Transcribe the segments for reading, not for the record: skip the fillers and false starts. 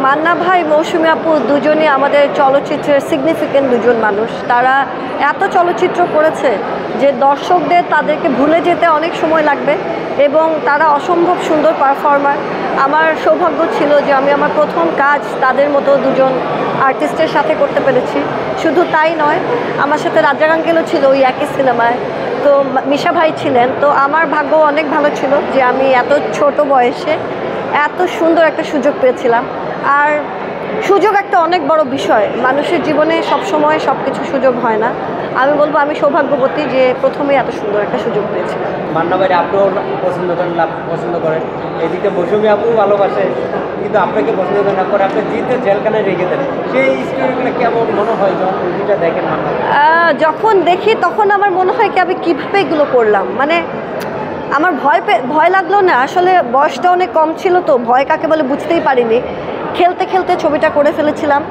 মান্না ভাই, মৌসুমী আপু দুজনই আমাদের চলচ্চিত্রের সিগনিফিকেন্ট দুজন মানুষ। তারা এত চলচ্চিত্র করেছে যে দর্শকদের তাদেরকে ভুলে যেতে অনেক সময় লাগবে এবং তারা অসম্ভব সুন্দর পারফর্মার। আমার সৌভাগ্য ছিল যে আমি আমার প্রথম কাজ তাদের মতো দুজন আর্টিস্টের সাথে করতে পেরেছি। শুধু তাই নয়, আমার সাথে রাজ্জাক আঙ্কেলও ছিল ওই একই সিনেমায়, তো মিশা ভাই ছিলেন। তো আমার ভাগ্য অনেক ভালো ছিল যে আমি এত ছোট বয়সে এত সুন্দর একটা সুযোগ পেয়েছিলাম। আর সুযোগ একটা অনেক বড় বিষয়, মানুষের জীবনে সবসময় সব কিছু সুযোগ হয় না। আমি বলবো আমি সৌভাগ্যবতী যে প্রথমেই এত সুন্দর একটা সুযোগ পেয়েছিলাম। মান্না ভাই আপনিও পছন্দ করেন, এদিকে মৌসুমী আপু ভালোবাসে, কিন্তু আপনাকে পছন্দ করেন না, পরে আপনি জিতে জেলখানায় রেখে দেন। সেই স্টোরিগুলো কেমন মনে হয় যখন মুভিটা দেখেন? যখন দেখি তখন আমার মনে হয় কি আমি কীভাবে এগুলো করলাম, মানে আমার ভয় লাগলো না। আসলে বয়সটা অনেক কম ছিল, তো ভয় কাকে বলে বুঝতেই পারিনি। খেলতে খেলতে ছবিটা করে ফেলেছিলাম।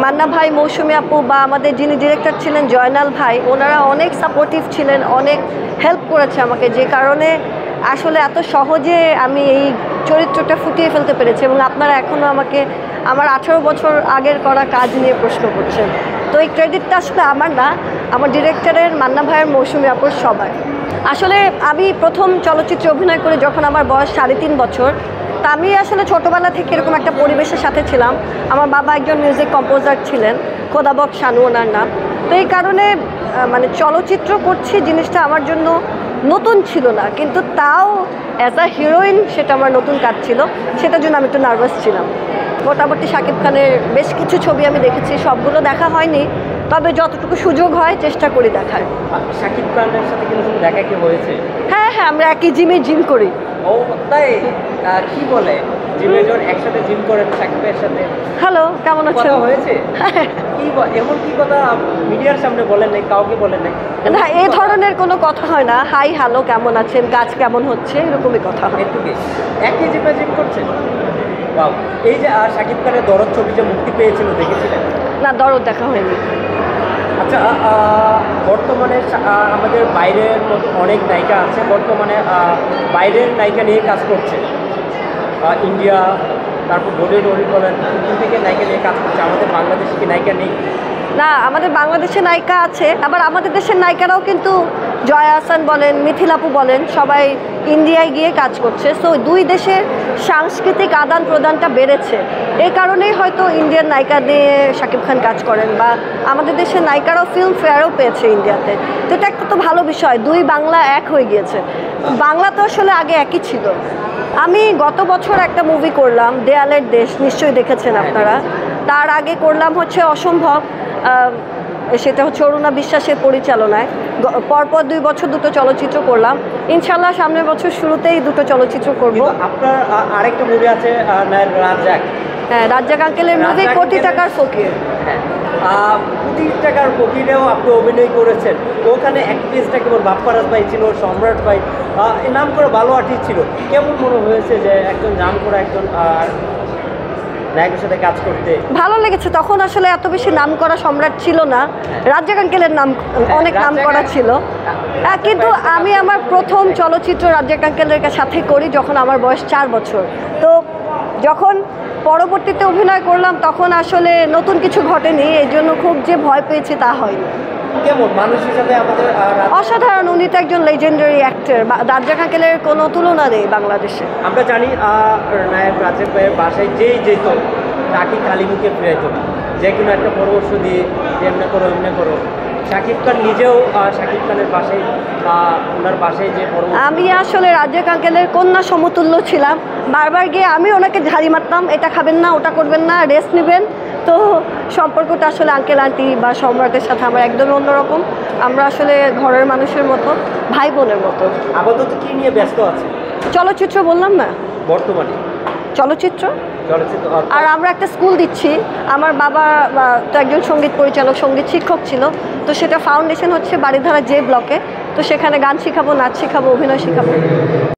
মান্না ভাই, মৌসুমী আপু বা আমাদের যিনি ডিরেক্টর ছিলেন জয়নাল ভাই, ওনারা অনেক সাপোর্টিভ ছিলেন, অনেক হেল্প করেছে আমাকে, যে কারণে আসলে এত সহজে আমি এই চরিত্রটা ফুটিয়ে ফেলতে পেরেছি। এবং আপনারা এখনও আমাকে আমার 18 বছর আগের করা কাজ নিয়ে প্রশ্ন করছেন। তো এই ক্রেডিটটা আসলে আমার না, আমার ডিরেক্টরের, মান্না ভাইয়ের, মৌসুমী আপুর, সবাই। আসলে আমি প্রথম চলচ্চিত্রে অভিনয় করে যখন আমার বয়স 3.5 বছর, তা আমি আসলে ছোটোবেলা থেকে এরকম একটা পরিবেশের সাথে ছিলাম। আমার বাবা একজন মিউজিক কম্পোজার ছিলেন, খোদাবক শানু ওনার নাম। তো এই কারণে মানে চলচ্চিত্র করছি জিনিসটা আমার জন্য নতুন ছিল না, কিন্তু তাও অ্যাজ আ হিরোইন সেটা আমার নতুন কাজ ছিল, সেটার জন্য আমি একটু নার্ভাস ছিলাম। মোটামুটি শাকিব খানের বেশ কিছু ছবি আমি দেখেছি, সবগুলো দেখা হয়নি, তবে যতটুকু সুযোগ হয় চেষ্টা করি দেখার। শাকিব খানের সাথে কিন্তু দেখা কি হয়েছে? হ্যাঁ, আমরা একই জিমে জিম করি। ও তাই? কি বলে জিমে যখন একসাথে জিম করেন শাকিবের সাথে? হ্যালো, কেমন আছেন? কথা হয়েছে? কি এমন কি কথা মিডিয়ার সামনে বলেন নাই, কাউকে বলেন নাই? না, এই ধরনের কোনো কথা হয় না। হাই হ্যালো, কেমন আছেন, কাজ কেমন হচ্ছে, এরকমই কথা হয়। একই জিমে জিম করছেন? বাহ। এই যে শাকিব খানের দরদ ছবি যে মুক্তি পেয়েছিল, দেখেছিলেন? না, দরদ দেখা হয়নি। আচ্ছা, বর্তমানে আমাদের বাইরের মতো অনেক নায়িকা আছে, বর্তমানে বাইরের নায়িকা নিয়ে কাজ করছে, ইন্ডিয়া, তারপর বলিউড বলেন, থেকে নায়িকা নিয়ে কাজ করছে। আমাদের বাংলাদেশে কি নায়িকা নেই? না, আমাদের বাংলাদেশে নায়িকা আছে, আবার আমাদের দেশের নায়িকারাও কিন্তু জয়া আহসান বলেন, মিথিল আপু বলেন, সবাই ইন্ডিয়ায় গিয়ে কাজ করছে। সো দুই দেশের সাংস্কৃতিক আদান প্রদানটা বেড়েছে, এই কারণেই হয়তো ইন্ডিয়ান নায়িকা দিয়ে শাকিব খান কাজ করেন, বা আমাদের দেশের নায়িকারাও ফিল্ম ফেয়ারও পেয়েছে ইন্ডিয়াতে। তো এটা একটা তো ভালো বিষয়, দুই বাংলা এক হয়ে গিয়েছে। বাংলা তো আসলে আগে একই ছিল। আমি গত বছর একটা মুভি করলাম, দেয়ালের দেশ, নিশ্চয়ই দেখেছেন আপনারা। তার আগে করলাম হচ্ছে অসম্ভব, সেটা হচ্ছে অরুণা বিশ্বাসের পরিচালনায়। পরপর 2 বছর দুটো চলচ্চিত্র করলাম। ইনশাল্লাহ সামনের বছর শুরুতেই দুটো চলচ্চিত্র করব। আপনার আরেকটা মুভি আছে রাজ্জাক। হ্যাঁ, রাজ্জাক আঙ্কেলের মুভি কোটি টাকার ফকির। কোটি টাকার ফকিরেও আপনি অভিনয় করেছেন। ওখানে অ্যাক্ট্রেসটা কেবল বাপ্পারাজ ভাই ছিল, সম্রাট ভাই নাম করে ভালো আর্টিস্ট ছিল। কেমন মনে হয়েছে যে একজন নাম করা একজন নায়কের সাথে কাজ করতে? ভালো লেগেছে। তখন আসলে এত বেশি নাম করা সম্রাট ছিল না, রাজ্জাক আঙ্কেলের নাম অনেক নাম করা ছিল। কিন্তু আমি আমার প্রথম চলচ্চিত্র রাজ্জাক আঙ্কেলের সাথে করি যখন আমার বয়স 4 বছর। তো যখন পরবর্তীতে অভিনয় করলাম তখন আসলে নতুন কিছু ঘটেনি, এই জন্য খুব যে ভয় পেয়েছি তা হয়নি। কেমন মানুষ হিসাবে আমাদের অসাধারণ, উনি তো একজন লেজেন্ডারি অ্যাক্টর। রাজ্জাক আঙ্কেলের কোনো তুলনা নেই বাংলাদেশে। আমরা জানি নায়ক রাজ্জাক ভাইয়ের বাসায় যেই যেত তাকে খালি মুখে ফিরাইতো না, যে কোনো একটা পরামর্শ দিয়ে এমনি করো এমনি করো। শাকিব খান নিজেও শাকিব খানের বাসায় ওনার বাসায় যে আমি আসলে রাজ্জাক আঙ্কেলের কন্যা সমতুল্য ছিলাম। বারবার গিয়ে আমি ওনাকে ঝাড়ি মারতাম, এটা খাবেন না, ওটা করবেন না, রেস্ট নেবেন। তো সম্পর্কটা আসলে আঙ্কেল আন্টি বা সম্রাটের সাথে আমার একদমই অন্যরকম। আমরা আসলে ঘরের মানুষের মতো, ভাই বোনের মতো। আপাতত কি নিয়ে ব্যস্ত আছে? চলচ্চিত্র বললাম না, বর্তমানে চলচ্চিত্র। আর আমরা একটা স্কুল দিচ্ছি। আমার বাবা তো একজন সঙ্গীত পরিচালক, সঙ্গীত শিক্ষক ছিল। তো সেটা ফাউন্ডেশন হচ্ছে বাড়িধারা যে ব্লকে। তো সেখানে গান শেখাবো, নাচ শেখাবো, অভিনয় শেখাবো।